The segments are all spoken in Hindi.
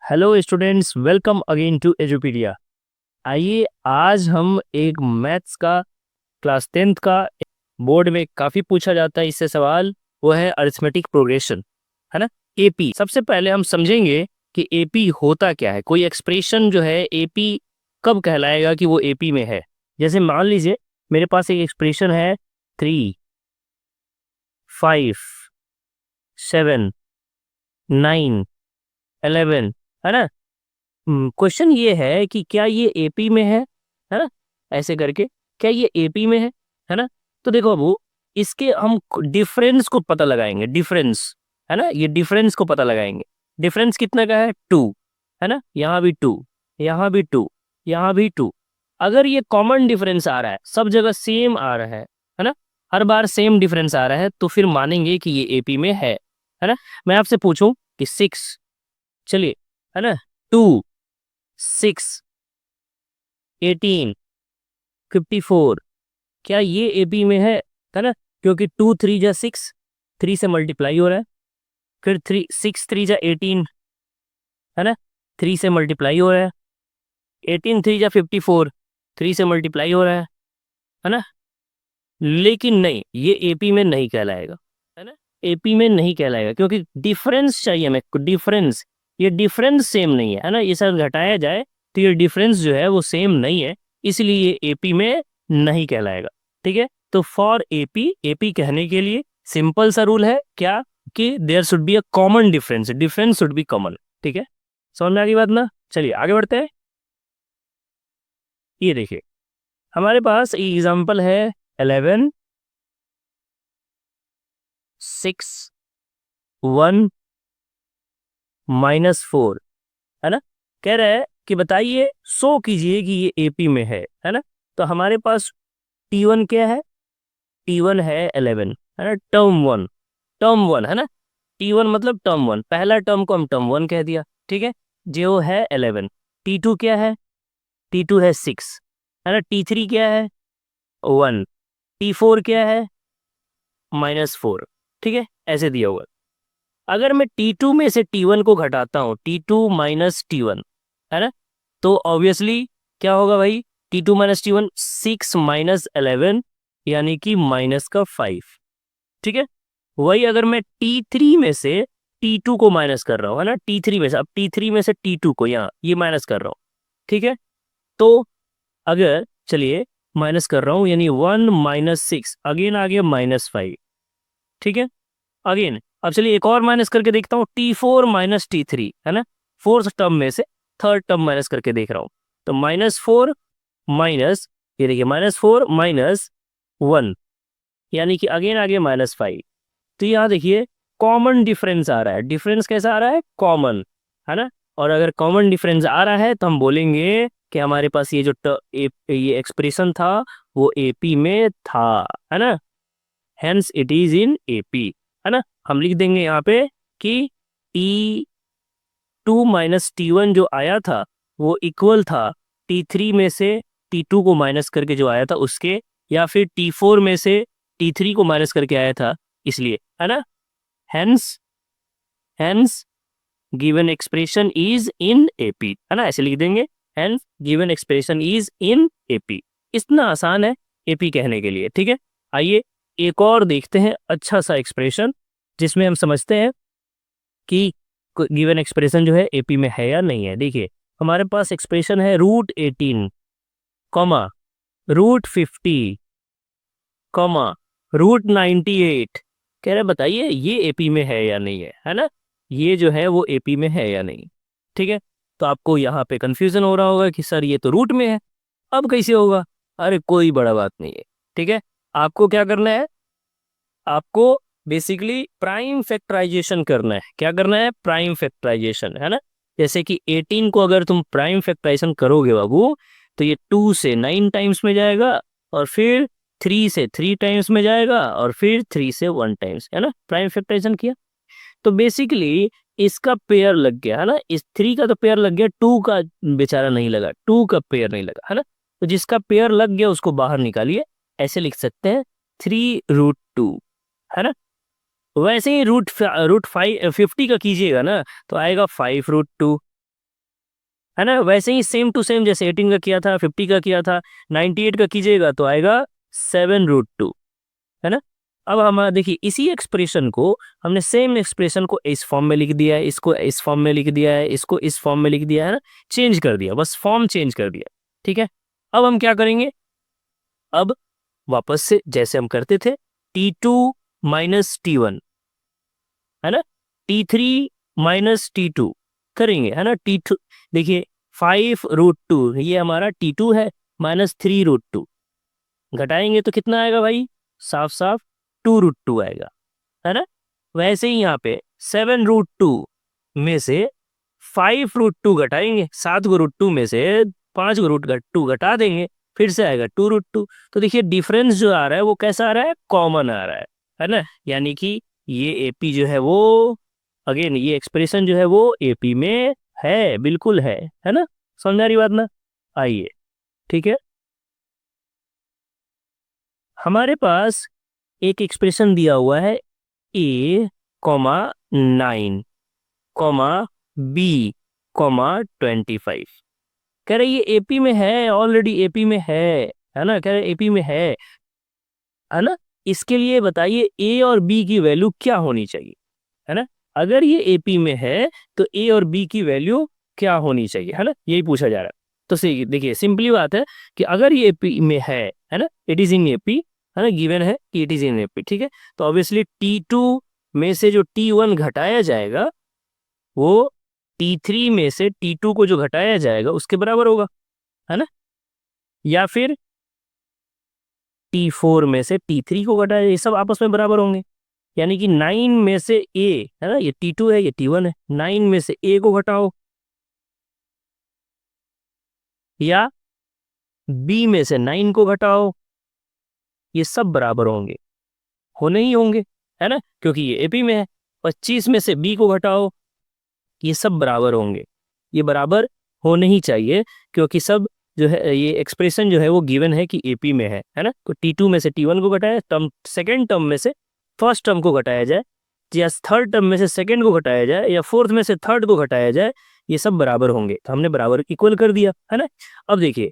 Hello students, welcome again to Edupedia. आइए आज हम एक मैथ्स का क्लास 10th का बोर्ड में काफ़ी पूछा जाता है इससे सवाल, वो है अरिथमेटिक प्रोग्रेशन, है ना। एपी सबसे पहले हम समझेंगे कि एपी होता क्या है। कोई एक्सप्रेशन जो है एपी कब कहलाएगा कि वो एपी में है। जैसे मान लीजिए मेरे पास एक एक्सप्रेशन है 3, 5, 7, 9, 11, है ना। क्वेश्चन ये है कि क्या ये एपी में है ना। ऐसे करके क्या ये एपी में है ना। तो देखो अबू, इसके हम डिफरेंस को पता लगाएंगे। डिफरेंस, है ना, ये डिफरेंस को पता लगाएंगे। डिफरेंस कितना का है? 2, है ना। यहाँ भी 2, यहाँ भी 2, यहाँ भी 2। अगर ये कॉमन डिफरेंस आ रहा है, सब जगह सेम आ रहा है ना, हर बार सेम डिफरेंस आ रहा है, तो फिर मानेंगे कि ये एपी में है ना। मैं आपसे पूछूं कि 6, चलिए, है ना, 2, 6, 18, 54, क्या ये एपी में है ना। क्योंकि 2 3 जा 6, 3 से मल्टीप्लाई हो रहा है। फिर 3 6 3 जा 18, है ना, 3 से मल्टीप्लाई हो रहा है। 18 3 जा 54, 3 से मल्टीप्लाई हो रहा है ना। लेकिन नहीं, ये एपी में नहीं कहलाएगा, है ना। एपी में नहीं कहलाएगा क्योंकि डिफरेंस चाहिए हमें। डिफरेंस, ये डिफरेंस सेम नहीं है ना। ये सब घटाया जाए तो ये डिफरेंस जो है वो सेम नहीं है, इसलिए ये एपी में नहीं कहलाएगा। ठीक है, तो फॉर एपी, एपी कहने के लिए सिंपल सा रूल है क्या, कि there should be a common difference, difference should be common. ठीक है, समझ में आ गई बात ना। चलिए आगे बढ़ते हैं। ये देखिए हमारे पास एग्जाम्पल है 11, 6, 1, -4, है ना। कह रहा है कि बताइए, शो कीजिए कि ये एपी में है ना। तो हमारे पास T1 क्या है? T1 है 11, है ना। टर्म वन है ना। T1 मतलब टर्म 1, पहला टर्म को हम टर्म 1 कह दिया। ठीक है, जो है 11। T2 क्या है? T2 है 6, है ना। T3 क्या है? 1। T4 क्या है? -4। ठीक है, ऐसे दिया हुआ। अगर मैं T2 में से T1 को घटाता हूँ, T2 माइनस T1, है ना, तो ऑब्वियसली क्या होगा भाई? T2 माइनस T1, 6 माइनस 11, यानी कि -5। ठीक है, वही अगर मैं T3 में से T2 को माइनस कर रहा हूँ, है ना, T3 में से, अब T3 में से T2 को यहाँ ये माइनस कर रहा हूँ। ठीक है, तो अगर चलिए माइनस कर रहा हूँ, यानी 1 -6, अगेन आ गया -5। ठीक है, अगेन अब चलिए एक और माइनस करके देखता हूँ, T4 माइनस T3, है ना, फोर्थ टर्म में से थर्ड टर्म माइनस करके देख रहा हूँ। तो -4 माइनस, ये देखिए -4 माइनस 1, यानी कि अगेन आ गया -5। तो यहाँ देखिए कॉमन डिफरेंस आ रहा है। डिफरेंस कैसा आ रहा है? कॉमन, है ना। और अगर कॉमन डिफरेंस आ रहा है तो हम बोलेंगे कि हमारे पास ये जो ये एक्सप्रेशन था वो एपी में था, है ना। Hence it is in AP, है ना। हम लिख देंगे यहाँ पे कि T2 माइनस T1 जो आया था वो इक्वल था T3 में से T2 को माइनस करके जो आया था उसके, या फिर T4 में से T3 को माइनस करके आया था, इसलिए, है ना। Hence hence given expression is in AP, है ना, ऐसे लिख देंगे। Hence given expression is in AP. इतना आसान है एपी कहने के लिए। ठीक है, आइए एक और देखते हैं अच्छा सा एक्सप्रेशन, जिसमें हम समझते हैं कि गिवन एक्सप्रेशन जो है एपी में है या नहीं है। देखिए हमारे पास एक्सप्रेशन है √18, कॉमा √50, कॉमा √98। कह रहे बताइए ये एपी में है या नहीं है ना। ये जो है वो एपी में है या नहीं। ठीक है, तो आपको यहाँ पे कंफ्यूजन हो रहा होगा कि सर ये तो रूट में है, अब कैसे होगा। अरे कोई बड़ा बात नहीं है। ठीक है, आपको क्या करना है? आपको बेसिकली प्राइम फैक्टराइजेशन करना है। क्या करना है? प्राइम फैक्टराइजेशन, है ना। जैसे कि 18 को अगर तुम प्राइम फैक्टराइजेशन करोगे बाबू, तो ये 2 से 9 टाइम्स में जाएगा, और फिर 3 से 3 टाइम्स में जाएगा, और फिर 3 से 1 टाइम्स, है ना। प्राइम फैक्टराइजेशन किया तो बेसिकली इसका पेयर लग गया, है ना। इस 3 का तो पेयर लग गया, 2 का बेचारा नहीं लगा, 2 का पेयर नहीं लगा, है ना। तो जिसका पेयर लग गया उसको बाहर निकालिए। ऐसे लिख सकते हैं 3√2, है ना। वैसे ही रूट 50 का कीजिएगा ना, तो आएगा 5√2, है ना। वैसे ही सेम टू सेम जैसे 18 का किया था, 50 का किया था, 98 का कीजिएगा तो आएगा 7√2, है ना। अब हम देखिए इसी एक्सप्रेशन को हमने सेम एक्सप्रेशन को इस फॉर्म में लिख दिया है, इसको इस फॉर्म में लिख दिया है, इसको इस फॉर्म में लिख दिया है ना, चेंज कर दिया, बस फॉर्म चेंज कर दिया। ठीक है, अब हम क्या करेंगे, अब वापस से जैसे हम करते थे T2 माइनस T1, है ना, T3 माइनस T2 करेंगे, है ना। T2 देखिए 5√2 ये हमारा T2 है, माइनस 3√2 घटाएंगे तो कितना आएगा भाई, साफ साफ 2√2 आएगा, है ना। वैसे ही यहाँ पे 7√2 में से 5√2 घटाएंगे, 7 को √2 में से 5 को √2 घटा देंगे, फिर से आएगा 2√2। तो देखिए डिफरेंस जो आ रहा है वो कैसा आ रहा है, कॉमन आ रहा है ना। यानी कि ये एपी जो है वो, अगेन ये एक्सप्रेशन जो है वो एपी में है, बिल्कुल है ना। समझ आ रही बात ना। आइए, ठीक है, हमारे पास एक एक्सप्रेशन दिया हुआ है A, 9, B, 25, कह रहे ये एपी में है, ऑलरेडी एपी में है ना, कह रहे एपी में है ना। इसके लिए बताइए ए और बी की वैल्यू क्या होनी चाहिए, है ना। अगर ये एपी में है तो ए और बी की वैल्यू क्या होनी चाहिए, है ना, यही पूछा जा रहा है। तो सही देखिए सिंपली बात है कि अगर ये एपी में है ना, इट इज इन एपी, है ना, गिवन है कि इट इज इन एपी, ठीक है। तो ऑब्वियसली T2 में से जो T1 घटाया जाएगा वो T3 में से T2 को जो घटाया जाएगा उसके बराबर होगा, है ना। या फिर T4 में से T3 को घटाया, ये सब आपस में बराबर होंगे। यानी कि 9 में से ए, है ना, ये T2 है, ये T1 है, 9 में से ए को घटाओ, या बी में से 9 को घटाओ, ये सब बराबर होंगे, होने ही होंगे, है ना, क्योंकि ये एपी में है। 25 में से बी को घटाओ, ये सब बराबर होंगे, ये बराबर होने ही चाहिए, क्योंकि सब जो है ये एक्सप्रेशन जो है वो गिवन है कि एपी में है ना। तो T2 में से T1 को घटाया, टर्म सेकेंड टर्म में से फर्स्ट टर्म को घटाया जाए, या थर्ड टर्म में से सेकेंड को घटाया जाए, या फोर्थ में से थर्ड को घटाया जाए, ये सब बराबर होंगे। तो हमने बराबर इक्वल कर दिया, है ना। अब देखिए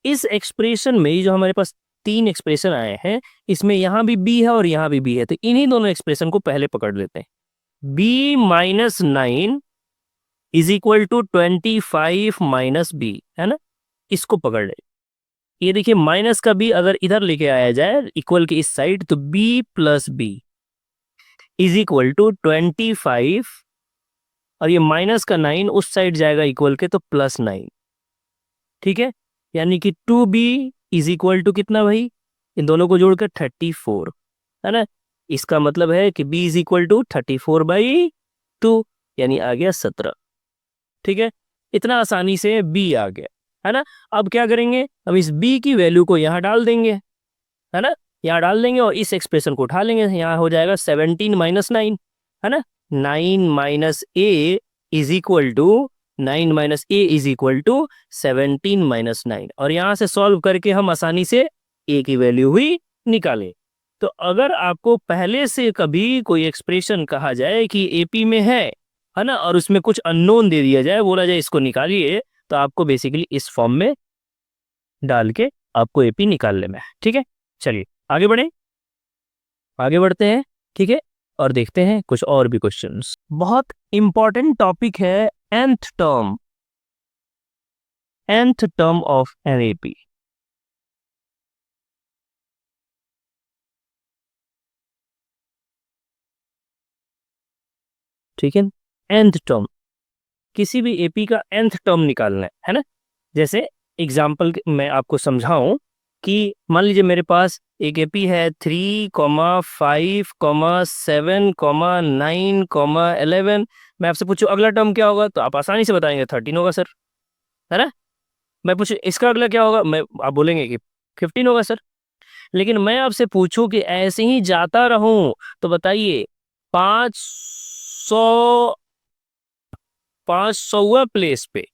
इस एक्सप्रेशन में जो हमारे पास तीन एक्सप्रेशन आए हैं, इसमें यहाँ भी बी है और यहाँ भी बी है, तो इन्हीं दोनों एक्सप्रेशन को पहले पकड़ लेते हैं। B-9 is equal to 25 minus B, है ना, इसको पकड़ ले। ये देखिए माइनस का बी अगर इधर लेके आया जाए इक्वल के इस साइड, तो b plus B is equal to 25, और ये माइनस का 9 उस साइड जाएगा इक्वल के, तो +9, ठीक है। यानी कि 2b इज इक्वल टू कितना भाई, इन दोनों को जोड़कर 34, है ना। इसका मतलब है कि b इज इक्वल टू 34/2, यानी आ गया 17, ठीक है। इतना आसानी से b आ गया, है ना। अब क्या करेंगे, अब इस b की वैल्यू को यहाँ डाल देंगे, है ना, यहाँ डाल देंगे और इस एक्सप्रेशन को उठा लेंगे, यहाँ हो जाएगा 17 माइनस 9, है ना। 9 minus A is equal to 9 minus A is equal to 17 minus 9, और यहाँ से सॉल्व करके हम आसानी से ए की वैल्यू हुई निकालें। तो अगर आपको पहले से कभी कोई एक्सप्रेशन कहा जाए कि एपी में है ना, और उसमें कुछ अननोन दे दिया जाए, बोला जाए इसको निकालिए, तो आपको बेसिकली इस फॉर्म में डाल के आपको एपी निकाल लेना है, ठीक है। चलिए आगे बढ़े, आगे बढ़ते हैं, ठीक है, और देखते हैं कुछ और भी क्वेश्चंस। बहुत इंपॉर्टेंट टॉपिक है nth term of an AP. ठीक है, nth टर्म, किसी भी एपी का nth टर्म निकालना है ना। जैसे एग्जाम्पल मैं आपको समझाऊं कि मान लीजिए मेरे पास एक एपी है 3,5,7,9,11। मैं आपसे पूछूं अगला टर्म क्या होगा, तो आप आसानी से बताएंगे 13 होगा सर, है ना। मैं पूछूं इसका अगला क्या होगा, आप बोलेंगे कि 15 होगा सर। लेकिन मैं आपसे पूछूं कि ऐसे ही जाता रहूं, तो बताइए 500 500वां प्लेस पे,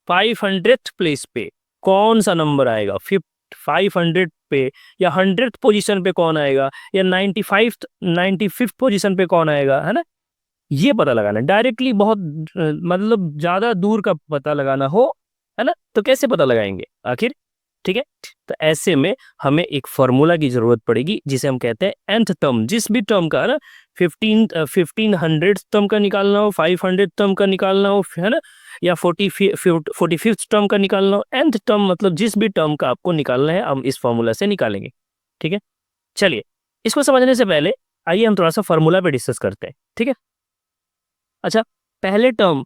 500th प्लेस पे कौन सा नंबर आएगा, 500 पे, या 100th पोजीशन पे कौन आएगा, या 95th 95th पोजीशन पे कौन आएगा, है ना। ये पता लगाना डायरेक्टली, बहुत मतलब ज्यादा दूर का पता लगाना हो, है ना, तो कैसे पता लगाएंगे आखिर? ठीक है, तो ऐसे में हमें एक फॉर्मूला की जरूरत पड़ेगी जिसे हम कहते हैं nth टर्म। जिस भी टर्म का, है ना, 1500 टर्म का निकालना हो, 500 टर्म का निकालना हो, है ना, या 45th टर्म का निकालना हो, nth टर्म मतलब जिस भी टर्म का आपको निकालना है हम इस फॉर्मूला से निकालेंगे। ठीक है, चलिए इसको समझने से पहले आइए हम थोड़ा सा फॉर्मूला पे डिस्कस करते हैं। ठीक है, अच्छा, पहले टर्म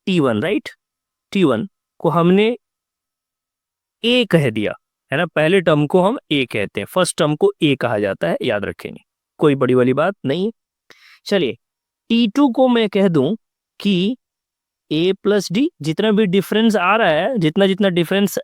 T1, राइट, T1 को हमने ए कह दिया, है ना, पहले टर्म को हम ए कहते हैं, फर्स्ट टर्म को ए कहा जाता है, याद रखेंगे, कोई बड़ी वाली बात नहीं है। चलिए T2 को मैं कह दूं कि ए प्लस डी, जितना भी डिफरेंस आ रहा है, जितना जितना डिफरेंस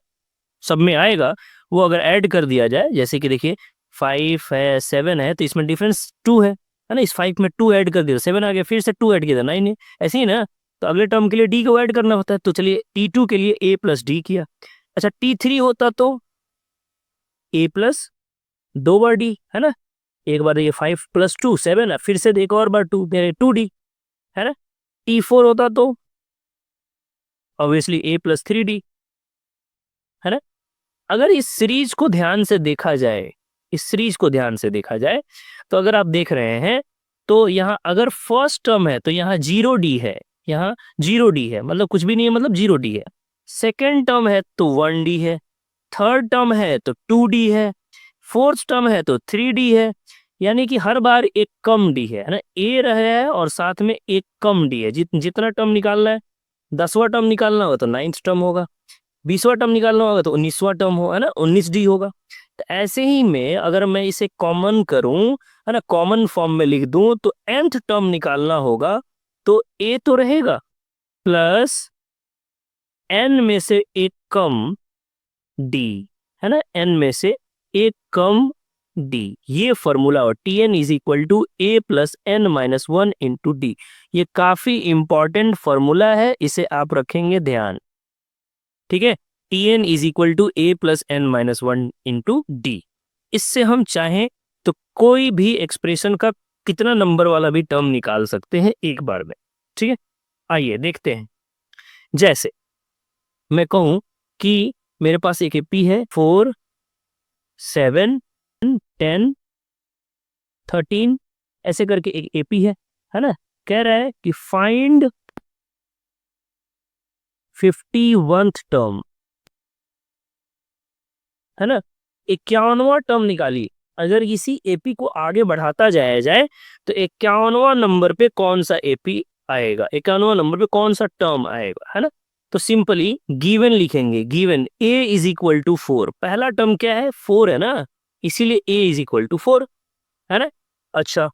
सब में आएगा वो अगर ऐड कर दिया जाए, जैसे कि देखिए 5 है 7 है, तो इसमें डिफरेंस 2 है ना, इस 5 में 2 ऐड कर दिया 7 आ गया, फिर से 2 ऐड किया 9 है, ऐसे ही ना। तो अगले टर्म के लिए डी को ऐड करना होता है, तो चलिए T2 के लिए ए प्लस डी किया। अच्छा, T3 होता तो ए प्लस 2 बार डी, है ना, एक बार ये 5 + 2 7 है, फिर से एक और बार 2 मेरे 2D, है ना। T4 होता तो ऑब्वियसली ए प्लस 3D, है ना। अगर इस सीरीज को ध्यान से देखा जाए, इस सीरीज को ध्यान से देखा जाए, तो अगर आप देख रहे हैं तो यहाँ अगर फर्स्ट टर्म है तो यहाँ 0D है, यहाँ 0D है, मतलब कुछ भी नहीं है, मतलब 0D है। सेकेंड टर्म है तो 1D है, थर्ड टर्म है तो 2D है, फोर्थ टर्म है तो 3D है, यानी कि हर बार एक कम डी है ना, ए रहा है और साथ में एक कम डी है। जितना टर्म निकालना है, 10वां टर्म निकालना होगा तो 9th टर्म होगा, 20वां टर्म निकालना होगा तो 19वां टर्म हो, है ना, 19D होगा। तो ऐसे ही में अगर मैं इसे कॉमन करूं, है ना, कॉमन फॉर्म में लिख दूं, तो nth टर्म निकालना होगा तो a तो रहेगा प्लस n में से एक कम d, है ना, n में से एक कम d, ये फॉर्मूला। और Tn is equal to a plus n minus 1 into D. ये काफी इंपॉर्टेंट फॉर्मूला है, इसे आप रखेंगे ध्यान। ठीक है, Tn is equal to a plus n minus 1 into D. इससे हम चाहें तो कोई भी एक्सप्रेशन का कितना नंबर वाला भी टर्म निकाल सकते हैं एक बार में। ठीक है, आइए देखते हैं। जैसे मैं कहूं कि मेरे पास एक एपी है 4 7 10 13, ऐसे करके एक एपी है ना, कह रहा है कि फाइंड 51th टर्म, है ना, 51वां टर्म निकालिए। अगर इसी एपी को आगे बढ़ाता जाया जाए तो 51वां नंबर पे कौन सा एपी आएगा, 51वां नंबर पे कौन सा टर्म आएगा, है ना। तो सिंपली गिवन लिखेंगे, given a is equal to 4, पहला टर्म क्या है 4 है ना, इसीलिए a इज इक्वल टू 4, है ना। अच्छा,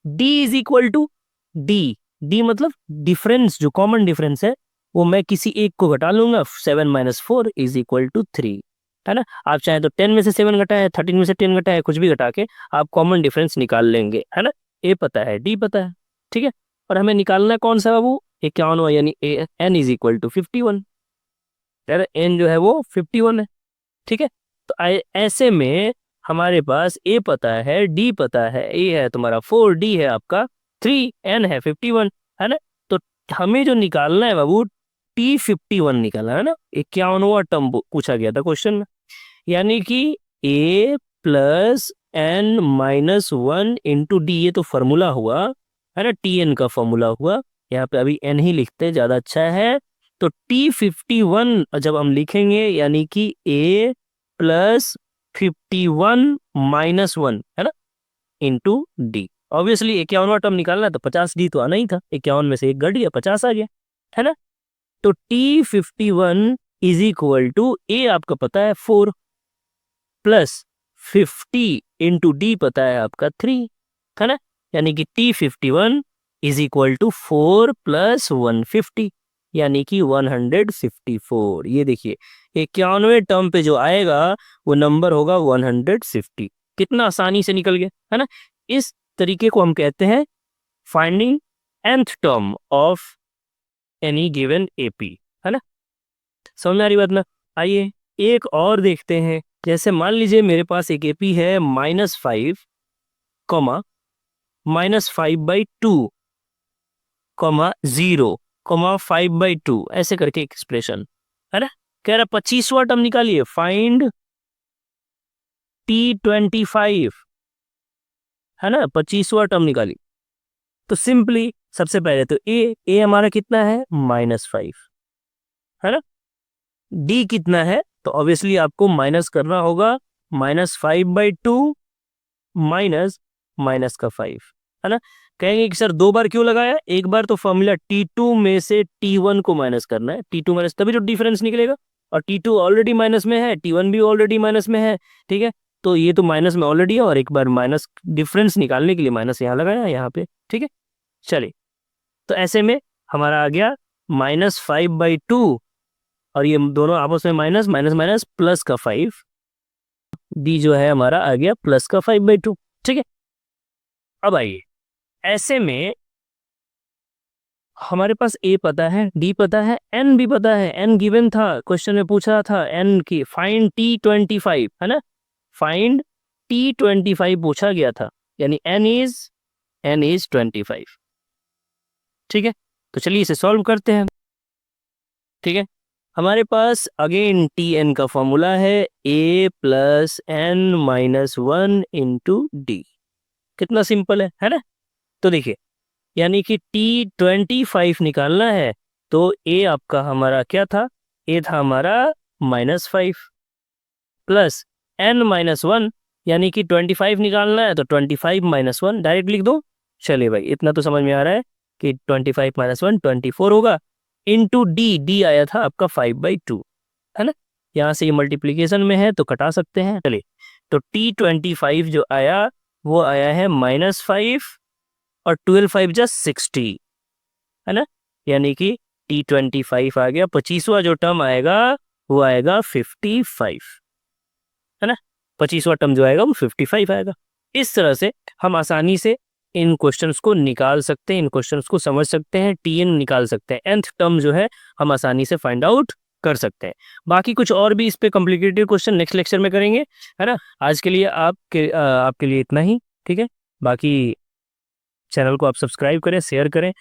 d is equal to D, D मतलब डिफरेंस, जो कॉमन डिफरेंस है वो मैं किसी एक को घटा लूंगा, 7 माइनस 4 इज इक्वल टू 3, है ना। आप चाहे तो 10 में से 7 घटाए, 13 में से 10 घटाए, कुछ भी घटा के आप कॉमन डिफरेंस निकाल लेंगे, है ना। ए पता है, डी पता है, ठीक है। और हमें निकालना है कौन सा बाबू, 51वां, यानी N is equal to 51, N जो है वो 51 है। ठीक है, तो ऐसे में हमारे पास ए पता है, डी पता है, ए है तुम्हारा 4, डी है आपका 3, एन है 51, है ना। तो हमें जो निकालना है बाबू T51 निकालना है ना, 51वां टर्म पूछा गया था क्वेश्चन में, यानी कि A plus N minus 1 into D, ये तो फॉर्मूला हुआ, है ना, Tn का फॉर्मूला हुआ। यहाँ पे अभी एन ही लिखते ज्यादा अच्छा है। तो T51 जब हम लिखेंगे यानी कि ए प्लस 51 माइनस 1, है ना, इंटू डी। ऑब्वियसली 51वां टर्म निकालना है तो 50D तो आना ही था, 51 में से एक घट गया, 50 आ गया, है ना। तो T51 इज इक्वल टू ए आपका पता है 4 प्लस 50 इंटू डी पता है आपका 3, है ना, यानी कि T51 is equal to 4 plus 150, यानी कि 154। ये देखिए 91वें टर्म पे जो आएगा वो नंबर होगा 150। कितना आसानी से निकल गया, है ना। इस तरीके को हम कहते हैं finding nth term of any given AP, है ना। समझ में आ रही बात ना। आइए एक और देखते हैं। जैसे मान लीजिए मेरे पास एक एपी है -5, -5/2, 0,5/2 ऐसे करके एक्सप्रेशन है ना। कह रहा 25वां टर्म निकालिए, फाइंड T25 है ना, 25वां टर्म निकालिए। तो सिंपली सबसे पहले तो ए हमारा कितना है -5 है ना, डी कितना है तो ऑब्वियसली आपको माइनस करना होगा, -5/2 माइनस माइनस का 5 है ना। कहेंगे कि सर 2 बार क्यों लगाया, एक बार तो फॉर्मूला T2 में से T1 को माइनस करना है, T2 माइनस तभी तो डिफरेंस निकलेगा, और T2 ऑलरेडी माइनस में है, T1 भी ऑलरेडी माइनस में है, ठीक है। तो ये तो माइनस में ऑलरेडी है, और एक बार माइनस डिफरेंस निकालने के लिए माइनस यहाँ लगाया यहाँ पे, ठीक है। चलिए, तो ऐसे में हमारा आ गया -5/2, और ये दोनों आपस में माइनस माइनस माइनस प्लस का 5, डी जो है हमारा आ गया प्लस का 5/2, ठीक है। अब आइए, ऐसे में हमारे पास ए पता है, डी पता है, एन भी पता है, एन गिवन था, क्वेश्चन में पूछा था एन की, फाइंड T25 है ना, फाइंड T25 पूछा गया था, यानी एन इज 25, ठीक है। तो चलिए इसे सॉल्व करते हैं, ठीक है। हमारे पास अगेन टी एन का फॉर्मूला है A+n-1 इंटू डी, कितना सिंपल है ना। तो देखिए, यानी कि T25 निकालना है, तो ए आपका हमारा क्या था, ए था हमारा -5 प्लस n-1, यानी कि 25 निकालना है तो 25 - 1 डायरेक्ट लिख दो। चलिए भाई, इतना तो समझ में आ रहा है कि 25 - 1 24 होगा, इंटू डी आया था आपका 5/2 है ना। यहाँ से ये मल्टीप्लीकेशन में है तो कटा सकते हैं। चलिए, तो T25 जो आया वो आया है -5 और 12 5 जा 60 है ना, यानी कि T25 आ गया, 25वां जो टर्म आएगा वो आएगा 55 है ना, 25वां टर्म जो आएगा वो 55 आएगा। इस तरह से हम आसानी से इन क्वेश्चंस को निकाल सकते हैं, इन क्वेश्चंस को समझ सकते हैं, टीएन निकाल सकते हैं, nth टर्म जो है हम आसानी से फाइंड आउट कर सकते हैं। बाकी कुछ और भी इस पे कॉम्प्लिकेटेड क्वेश्चन नेक्स्ट लेक्चर में करेंगे, है ना। आज के लिए आपके लिए इतना ही, ठीक है। बाकी चैनल को आप सब्सक्राइब करें, शेयर करें,